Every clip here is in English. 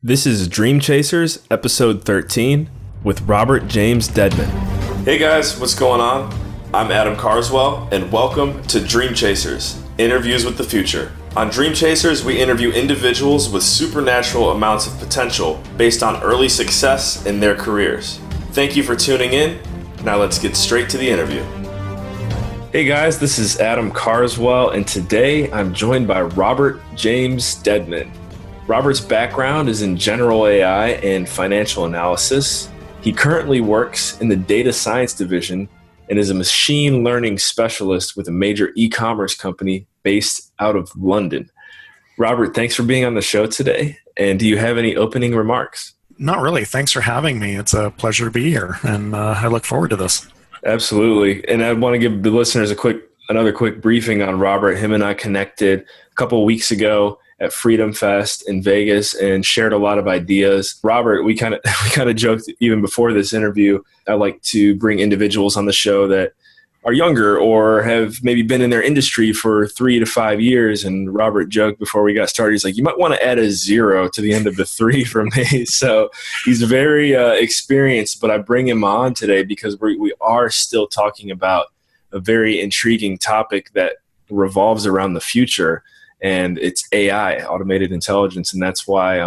This is Dream Chasers, episode 13, with Robert James Deadman. Hey guys, what's going on? I'm Adam Carswell, and welcome to Dream Chasers, Interviews with the Future. On Dream Chasers, we interview individuals with supernatural amounts of potential based on early success in their careers. Thank you for tuning in. Now let's get straight to the interview. Hey guys, this is Adam Carswell, and today I'm joined by Robert James Deadman. Robert's background is in general AI and financial analysis. He currently works in the data science division and is a machine learning specialist with a major e-commerce company based out of London. Robert, thanks for being on the show today. And do you have any opening remarks? Not really. Thanks for having me. It's a pleasure to be here, and I look forward to this. Absolutely. And I want to give the listeners another quick briefing on Robert. Him and I connected a couple of weeks ago at Freedom Fest in Vegas and shared a lot of ideas. Robert, we kind of joked even before this interview, I like to bring individuals on the show that are younger or have maybe been in their industry for 3 to 5 years. And Robert joked before we got started, he's like, you might want to add a 0 to the end of the 3 for me. So he's very experienced, but I bring him on today because we are still talking about a very intriguing topic that revolves around the future. And it's AI, automated intelligence. And that's why,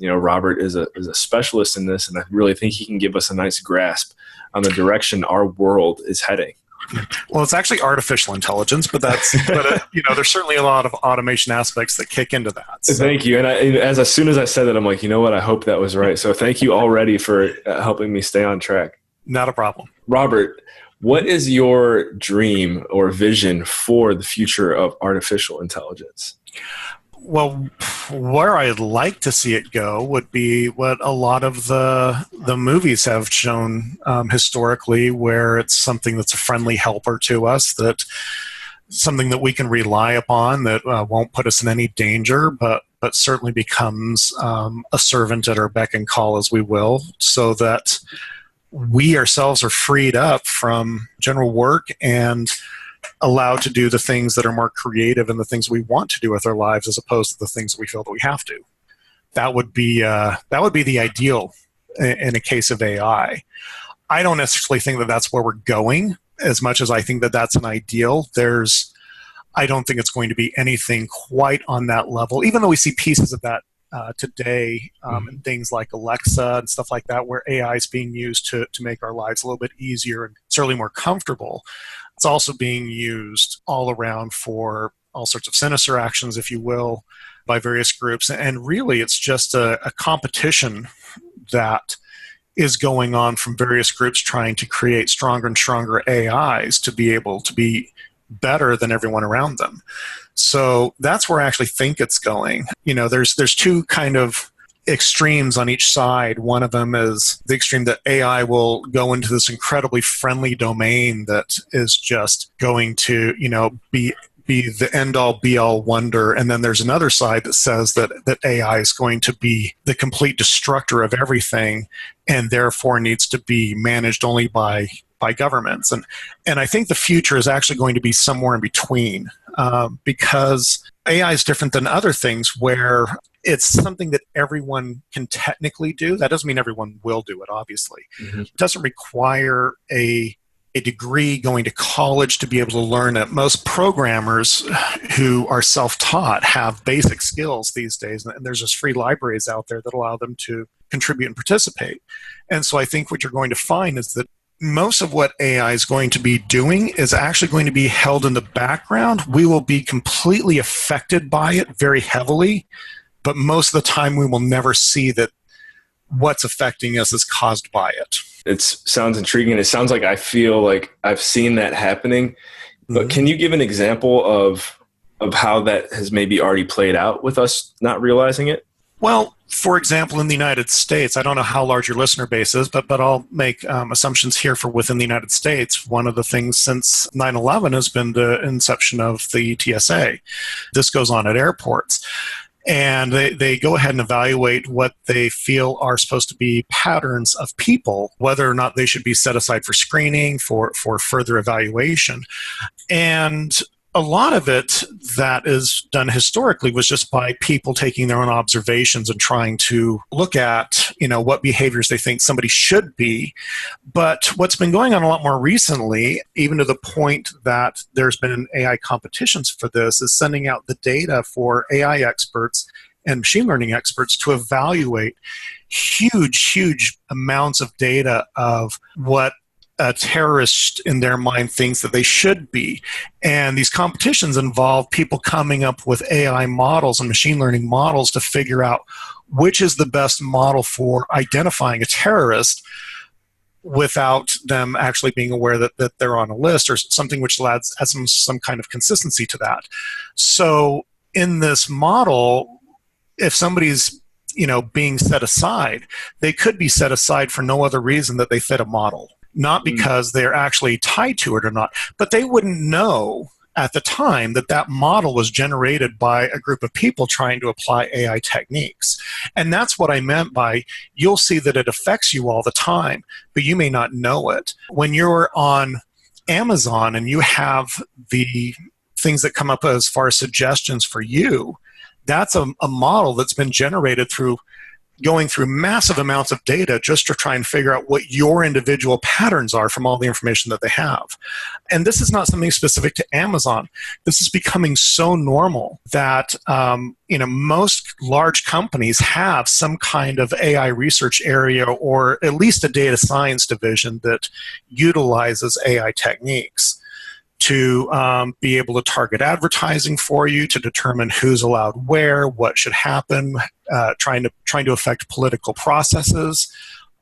Robert is a specialist in this. And I really think he can give us a nice grasp on the direction our world is heading. Well, it's actually artificial intelligence, but there's certainly a lot of automation aspects that kick into that. So. Thank you. And as soon as I said that, I'm like, you know what? I hope that was right. So thank you already for helping me stay on track. Not a problem. Robert, what is your dream or vision for the future of artificial intelligence? Well, where I'd like to see it go would be what a lot of the movies have shown historically, where it's something that's a friendly helper to us, that something that we can rely upon, that won't put us in any danger, but certainly becomes a servant at our beck and call, as we will, so that we ourselves are freed up from general work and allowed to do the things that are more creative and the things we want to do with our lives, as opposed to the things that we feel that we have to. That would be the ideal in a case of AI. I don't necessarily think that that's where we're going, as much as I think that that's an ideal. I don't think it's going to be anything quite on that level, even though we see pieces of that today and things like Alexa and stuff like that, where AI is being used to make our lives a little bit easier and certainly more comfortable. It's also being used all around for all sorts of sinister actions, if you will, by various groups. And really, it's just a competition that is going on from various groups trying to create stronger and stronger AIs to be able to be better than everyone around them. So that's where I actually think it's going. There's two kind of extremes on each side. One of them is the extreme that AI will go into this incredibly friendly domain that is just going to, be the end-all, be-all wonder. And then there's another side that says that AI is going to be the complete destructor of everything and therefore needs to be managed only by governments. And I think the future is actually going to be somewhere in between, because AI is different than other things where it's something that everyone can technically do. That doesn't mean everyone will do it, obviously. Mm-hmm. It doesn't require a degree going to college to be able to learn it. Most programmers who are self-taught have basic skills these days, and there's just free libraries out there that allow them to contribute and participate. And so I think what you're going to find is that most of what AI is going to be doing is actually going to be held in the background. We will be completely affected by it very heavily, but most of the time we will never see that what's affecting us is caused by it. It sounds intriguing. It sounds like I feel like I've seen that happening. But can you give an example of how that has maybe already played out with us not realizing it? Well, for example, in the United States, I don't know how large your listener base is, but I'll make assumptions here for within the United States. One of the things since 9/11 has been the inception of the TSA. This goes on at airports. And they go ahead and evaluate what they feel are supposed to be patterns of people, whether or not they should be set aside for screening, for further evaluation. And a lot of it that is done historically was just by people taking their own observations and trying to look at, what behaviors they think somebody should be. But what's been going on a lot more recently, even to the point that there's been AI competitions for this, is sending out the data for AI experts and machine learning experts to evaluate huge amounts of data of what a terrorist in their mind thinks that they should be. And these competitions involve people coming up with AI models and machine learning models to figure out which is the best model for identifying a terrorist without them actually being aware that they're on a list, or something which adds some kind of consistency to that. So in this model, if somebody's being set aside, they could be set aside for no other reason that they fit a model. Not because they're actually tied to it or not, but they wouldn't know at the time that model was generated by a group of people trying to apply AI techniques. And that's what I meant by, you'll see that it affects you all the time, but you may not know it. When you're on Amazon and you have the things that come up as far as suggestions for you, that's a model that's been generated through going through massive amounts of data just to try and figure out what your individual patterns are from all the information that they have. And this is not something specific to Amazon. This is becoming so normal that most large companies have some kind of AI research area, or at least a data science division that utilizes AI techniques to be able to target advertising for you, to determine who's allowed where, what should happen, trying to affect political processes,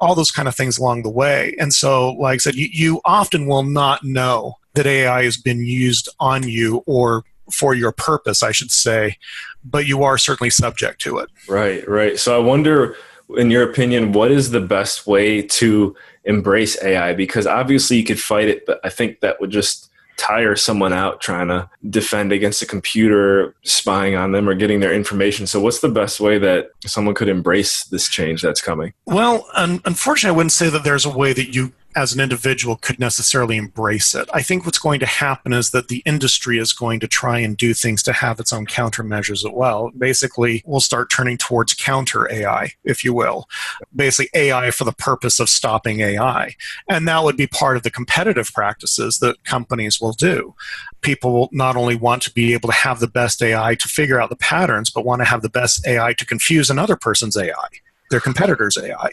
all those kind of things along the way. And so, like I said, you often will not know that AI has been used on you, or for your purpose, I should say, but you are certainly subject to it. Right. So I wonder, in your opinion, what is the best way to embrace AI? Because obviously you could fight it, but I think that would just tire someone out trying to defend against a computer spying on them or getting their information. So what's the best way that someone could embrace this change that's coming? Well, unfortunately, I wouldn't say that there's a way that you as an individual could necessarily embrace it. I think what's going to happen is that the industry is going to try and do things to have its own countermeasures as well. Basically, we'll start turning towards counter AI, if you will. Basically, AI for the purpose of stopping AI. And that would be part of the competitive practices that companies will do. People will not only want to be able to have the best AI to figure out the patterns, but want to have the best AI to confuse another person's AI, their competitor's AI.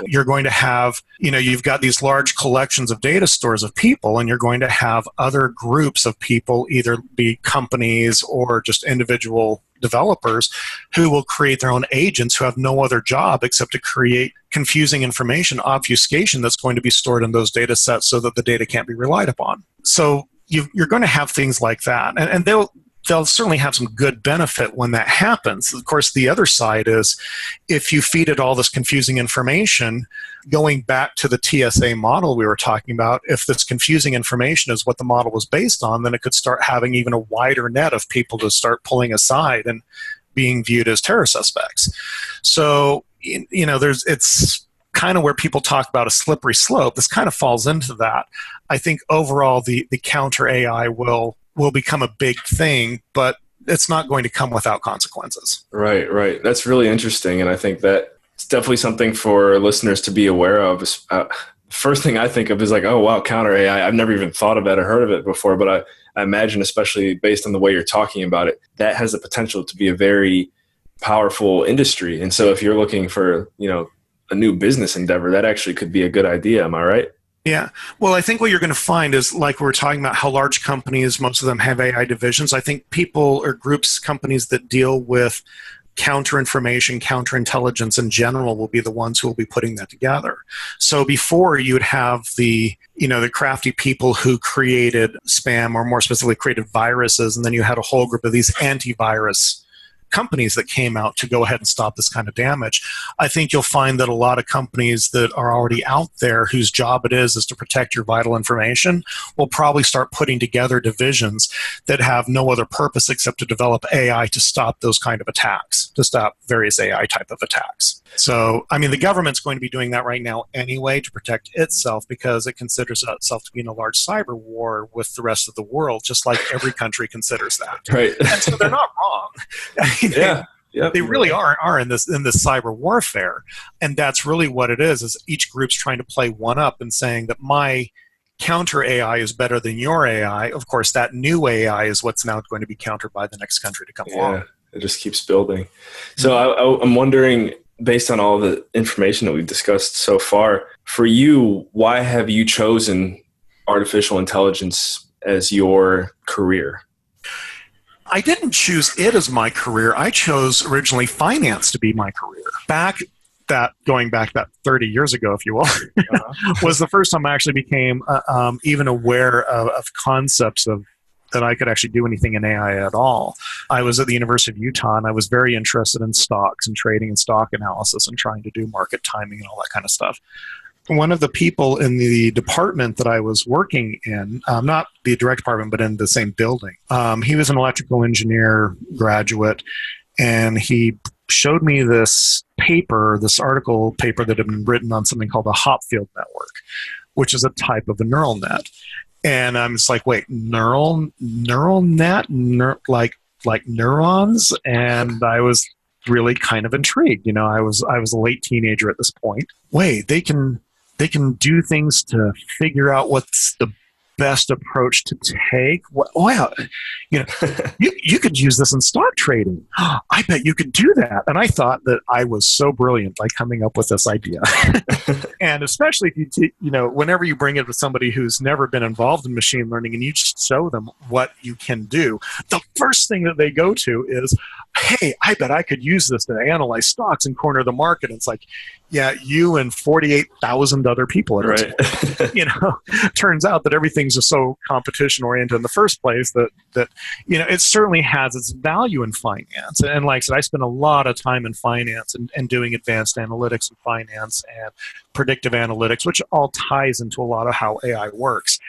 You're going to have, you've got these large collections of data stores of people, and you're going to have other groups of people, either be companies or just individual developers, who will create their own agents who have no other job except to create confusing information, obfuscation that's going to be stored in those data sets so that the data can't be relied upon. So you're going to have things like that. And they'll certainly have some good benefit when that happens. Of course, the other side is, if you feed it all this confusing information, going back to the TSA model we were talking about, if this confusing information is what the model was based on, then it could start having even a wider net of people to start pulling aside and being viewed as terror suspects. So, it's kind of where people talk about a slippery slope. This kind of falls into that. I think overall the counter AI will become a big thing, but it's not going to come without consequences. Right. That's really interesting. And I think that it's definitely something for listeners to be aware of. First thing I think of is like, oh, wow, counter AI. I've never even thought of that or heard of it before, but I imagine, especially based on the way you're talking about it, that has the potential to be a very powerful industry. And so if you're looking for, a new business endeavor, that actually could be a good idea. Am I right? Yeah. Well, I think what you're going to find is, like we were talking about, how large companies, most of them have AI divisions. I think people or groups, companies that deal with counter-information, counterintelligence in general will be the ones who will be putting that together. So before, you would have the crafty people who created spam, or more specifically created viruses, and then you had a whole group of these antivirus companies that came out to go ahead and stop this kind of damage. I think you'll find that a lot of companies that are already out there, whose job it is to protect your vital information, will probably start putting together divisions that have no other purpose except to develop AI to stop those kind of attacks, to stop various AI type of attacks. So, I mean, the government's going to be doing that right now anyway to protect itself because it considers itself to be in a large cyber war with the rest of the world, just like every country considers that. Right. And so they're not wrong. I mean, Yeah. Yep. they really are in this cyber warfare, and that's really what it is each group's trying to play one up and saying that my counter AI is better than your AI. Of course, that new AI is what's now going to be countered by the next country to come along. It just keeps building. So I'm wondering, based on all the information that we've discussed so far, for you, why have you chosen artificial intelligence as your career? I didn't choose it as my career. I chose originally finance to be my career. Going back that 30 years ago, if you will, was the first time I actually became even aware of concepts of that I could actually do anything in AI at all. I was at the University of Utah, and I was very interested in stocks and trading and stock analysis and trying to do market timing and all that kind of stuff. One of the people in the department that I was working in, not the direct department, but in the same building, he was an electrical engineer graduate, and he showed me this article paper that had been written on something called the Hopfield network, which is a type of a neural net. And I'm just like, wait, neural net, like neurons? And I was really kind of intrigued. I was a late teenager at this point. Wait, they can do things to figure out what's the best approach to take. Wow, you could use this in stock trading. I bet you could do that. And I thought that I was so brilliant by coming up with this idea. And especially if whenever you bring it with somebody who's never been involved in machine learning and you just show them what you can do, the first thing that they go to is, hey, I bet I could use this to analyze stocks and corner the market. And it's like, yeah, you and 48,000 other people. Right. Turns out that everything's just so competition oriented in the first place that it certainly has its value in finance. And like I said, I spent a lot of time in finance and doing advanced analytics in finance and predictive analytics, which all ties into a lot of how AI works,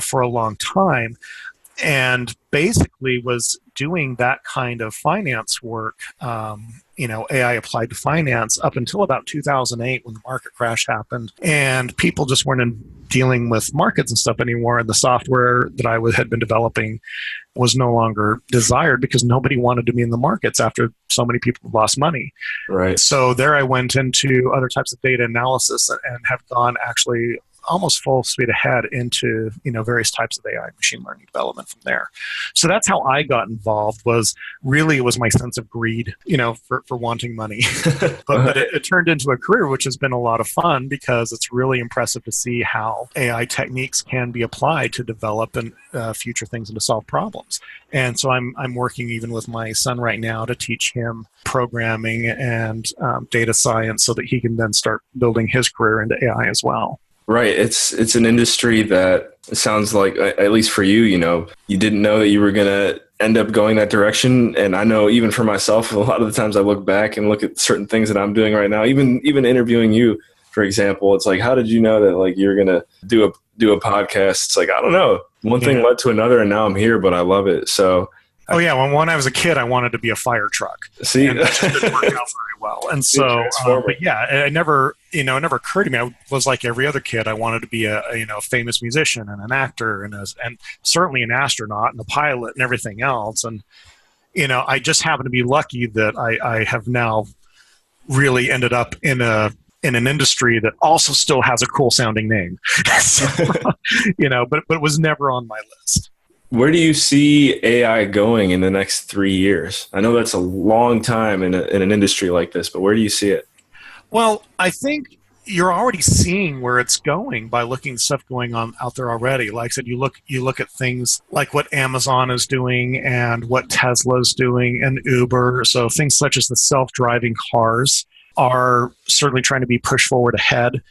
for a long time. And basically was doing that kind of finance work, AI applied to finance up until about 2008 when the market crash happened. And people just weren't dealing with markets and stuff anymore. And the software that I had been developing was no longer desired because nobody wanted to be in the markets after so many people lost money. Right. So there I went into other types of data analysis and have gone actually almost full speed ahead into various types of AI machine learning development from there. So that's how I got involved. Was my sense of greed, for wanting money. but it turned into a career, which has been a lot of fun because it's really impressive to see how AI techniques can be applied to develop and future things and to solve problems. And so I'm working even with my son right now to teach him programming and data science so that he can then start building his career into AI as well. Right. It's an industry that sounds like, at least for you, you didn't know that you were going to end up going that direction. And I know even for myself, a lot of the times I look back and look at certain things that I'm doing right now, even interviewing you, for example, it's like, how did you know that like you're going to do a podcast? It's like, I don't know. One thing led to another and now I'm here, but I love it. So when I was a kid, I wanted to be a fire truck. See, and that just didn't work out very well. And so, it never occurred to me. I was like every other kid. I wanted to be a famous musician and an actor and certainly an astronaut and a pilot and everything else. And I just happen to be lucky that I have now really ended up in an industry that also still has a cool sounding name. So, but it was never on my list. Where do you see AI going in the next 3 years? I know that's a long time in an industry like this, but where do you see it? Well, I think you're already seeing where it's going by looking at stuff going on out there already. Like I said, you look at things like what Amazon is doing and what Tesla is doing and Uber. So things such as the self-driving cars are certainly trying to be pushed forward ahead.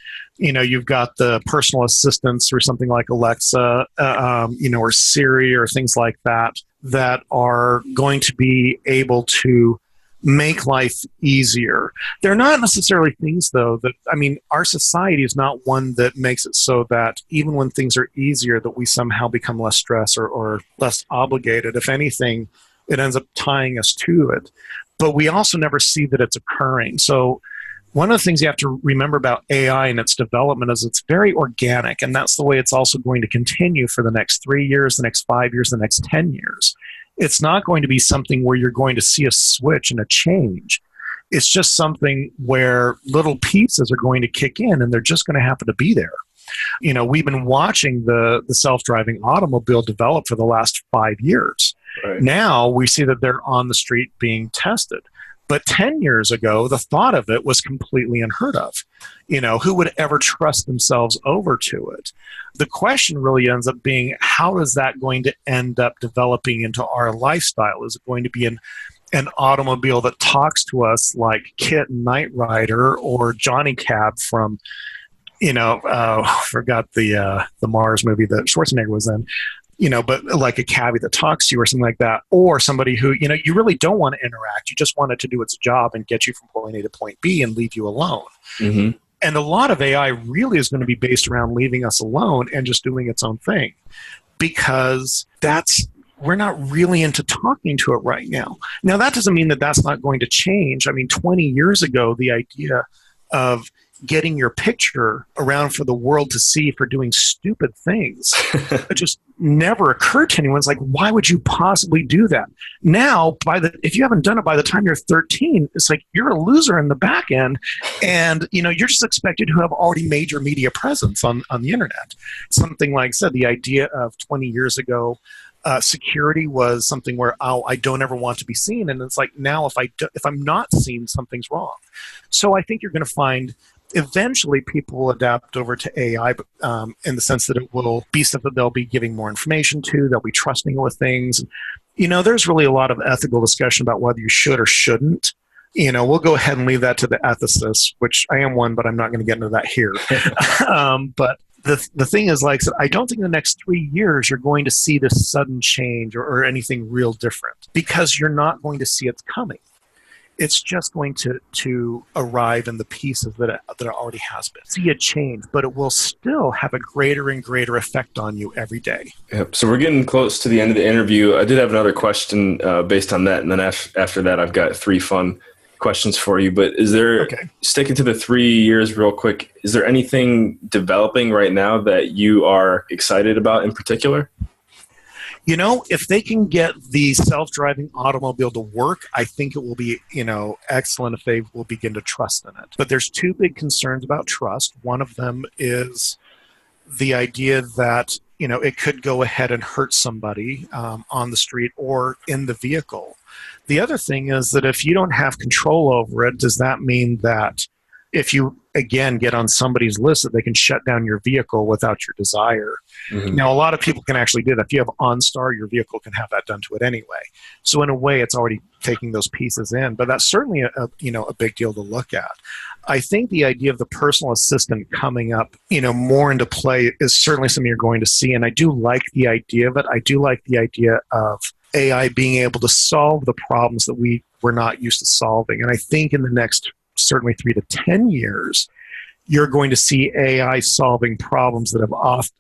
You've got the personal assistants or something like Alexa, or Siri or things like that are going to be able to make life easier. They're not necessarily things, though, our society is not one that makes it so that even when things are easier, that we somehow become less stressed or less obligated. If anything, it ends up tying us to it. But we also never see that it's occurring. So One of the things you have to remember about AI and its development is it's very organic, and that's the way it's also going to continue for the next 3 years, the next 5 years, the next 10 years. It's not going to be something where you're going to see a switch and a change. It's just something where little pieces are going to kick in, and they're just going to happen to be there. We've been watching the self-driving automobile develop for the last 5 years. Right. Now we see that they're on the street being tested. But 10 years ago, the thought of it was completely unheard of. Who would ever trust themselves over to it? The question really ends up being, how is that going to end up developing into our lifestyle? Is it going to be an automobile that talks to us like Kit and Knight Rider or Johnny Cab from, forgot the Mars movie that Schwarzenegger was in, but like a cabbie that talks to you or something like that, or somebody who, you really don't want to interact. You just want it to do its job and get you from point A to point B and leave you alone. Mm-hmm. And a lot of AI really is going to be based around leaving us alone and just doing its own thing, because we're not really into talking to it right now. Now, that doesn't mean that that's not going to change. 20 years ago, the idea of getting your picture around for the world to see for doing stupid things, it just never occurred to anyone. It's like, why would you possibly do that? Now, if you haven't done it by the time you're 13, it's like you're a loser in the back end, and you're just expected to have already made your media presence on the internet. Something like I said, the idea of 20 years ago, security was something where, I don't ever want to be seen, and it's like now if I'm not seen, something's wrong. So I think you're going to find eventually people will adapt over to AI in the sense that it will be stuff that they'll be giving more information to, they'll be trusting it with things. There's really a lot of ethical discussion about whether you should or shouldn't. We'll go ahead and leave that to the ethicists, which I am one, but I'm not going to get into that here. But the thing is, like I said, I don't think in the next 3 years you're going to see this sudden change or anything real different, because you're not going to see it coming. It's just going to arrive in the pieces that it already has been. See a change, but it will still have a greater and greater effect on you every day. Yep. So we're getting close to the end of the interview. I did have another question based on that, and then after that, I've got 3 fun questions for you. But is there, sticking to the 3 years real quick, is there anything developing right now that you are excited about in particular? If they can get the self-driving automobile to work, I think it will be, excellent if they will begin to trust in it. But there's 2 big concerns about trust. One of them is the idea that, it could go ahead and hurt somebody on the street or in the vehicle. The other thing is that if you don't have control over it, does that mean that if you, again, get on somebody's list, that they can shut down your vehicle without your desire? Mm-hmm. Now, a lot of people can actually do that. If you have OnStar, your vehicle can have that done to it anyway. So in a way, it's already taking those pieces in. But that's certainly a big deal to look at. I think the idea of the personal assistant coming up, more into play is certainly something you're going to see. And I do like the idea of it. I do like the idea of AI being able to solve the problems that we were not used to solving. And I think in the next certainly 3 to 10 years, you're going to see AI solving problems that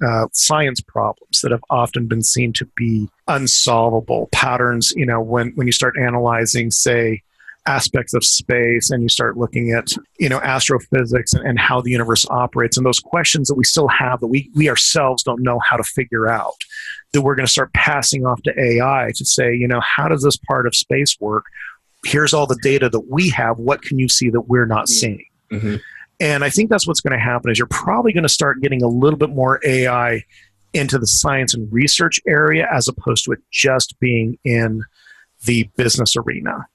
have science problems that have often been seen to be unsolvable patterns. When you start analyzing, say, aspects of space, and you start looking at, astrophysics and how the universe operates, and those questions that we still have that we ourselves don't know how to figure out, that we're going to start passing off to AI to say, how does this part of space work? Here's all the data that we have. What can you see that we're not seeing? Mm-hmm. And I think that's what's going to happen is you're probably going to start getting a little bit more AI into the science and research area as opposed to it just being in the business arena.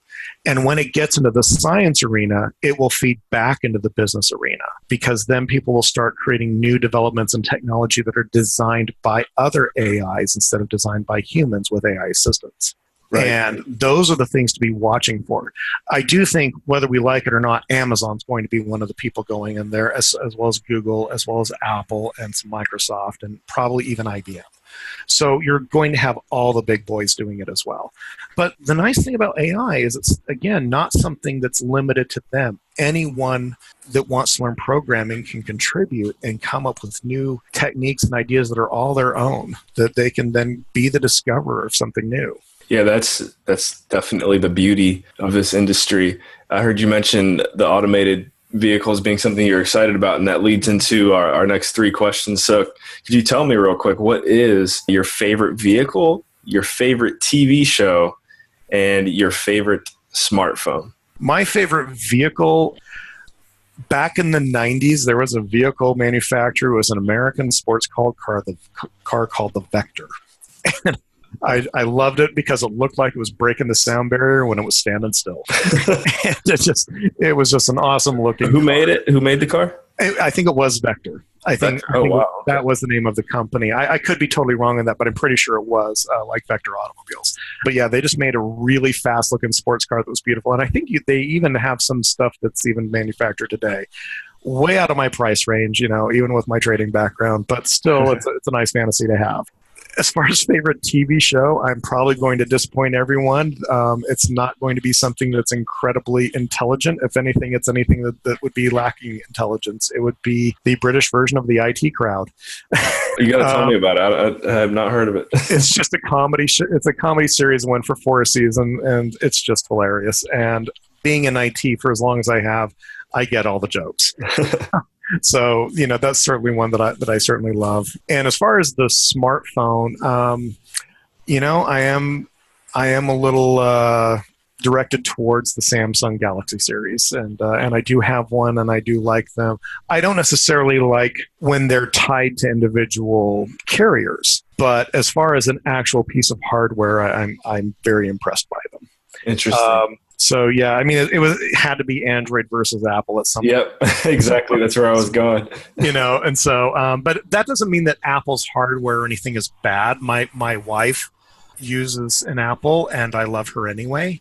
And when it gets into the science arena, it will feed back into the business arena, because then people will start creating new developments in technology that are designed by other AIs instead of designed by humans with AI assistants. Right. And those are the things to be watching for. I do think, whether we like it or not, Amazon's going to be one of the people going in there, as well as Google, as well as Apple and some Microsoft, and probably even IBM. So you're going to have all the big boys doing it as well. But the nice thing about AI is it's, again, not something that's limited to them. Anyone that wants to learn programming can contribute and come up with new techniques and ideas that are all their own, that they can then be the discoverer of something new. Yeah, that's definitely the beauty of this industry. I heard you mention the automated vehicles being something you're excited about, and that leads into our next three questions. So could you tell me real quick, what is your favorite vehicle, your favorite TV show, and your favorite smartphone? My favorite vehicle, back in the 90s, there was a vehicle manufacturer. It was an American sports car called the Vector. And I loved it because it looked like it was breaking the sound barrier when it was standing still. And it was just an awesome looking Who car. made it? Who made the car? I think it was Vector. I think that was the name of the company. I could be totally wrong on that, but I'm pretty sure it was like Vector Automobiles. But yeah, they just made a really fast-looking sports car that was beautiful. And I think they even have some stuff that's even manufactured today. Way out of my price range, even with my trading background, but still, it's a nice fantasy to have. As far as favorite TV show, I'm probably going to disappoint everyone. It's not going to be something that's incredibly intelligent. If anything, it's anything that would be lacking intelligence. It would be the British version of the IT Crowd. You got to tell me about it. I have not heard of it. It's just a comedy. It's a comedy series, went for 4 seasons, and it's just hilarious. And being in IT for as long as I have, I get all the jokes. So, that's certainly one that I certainly love. And as far as the smartphone, I am a little directed towards the Samsung Galaxy series, and I do have one, and I do like them. I don't necessarily like when they're tied to individual carriers, but as far as an actual piece of hardware, I'm very impressed by them. Interesting. So yeah, it had to be Android versus Apple at some point. Yep, exactly. That's where I was going. And so, but that doesn't mean that Apple's hardware or anything is bad. My wife uses an Apple, and I love her anyway.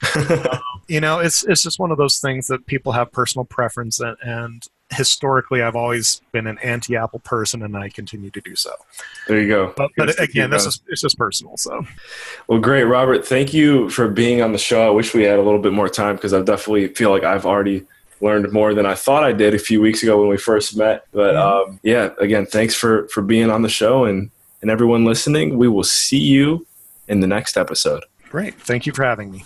It's just one of those things that people have personal preference, and historically, I've always been an anti-Apple person, and I continue to do so. There you go. But again, it's just personal. So, well, great, Robert. Thank you for being on the show. I wish we had a little bit more time because I definitely feel like I've already learned more than I thought I did a few weeks ago when we first met. But again, thanks for being on the show, and everyone listening. We will see you in the next episode. Great. Thank you for having me.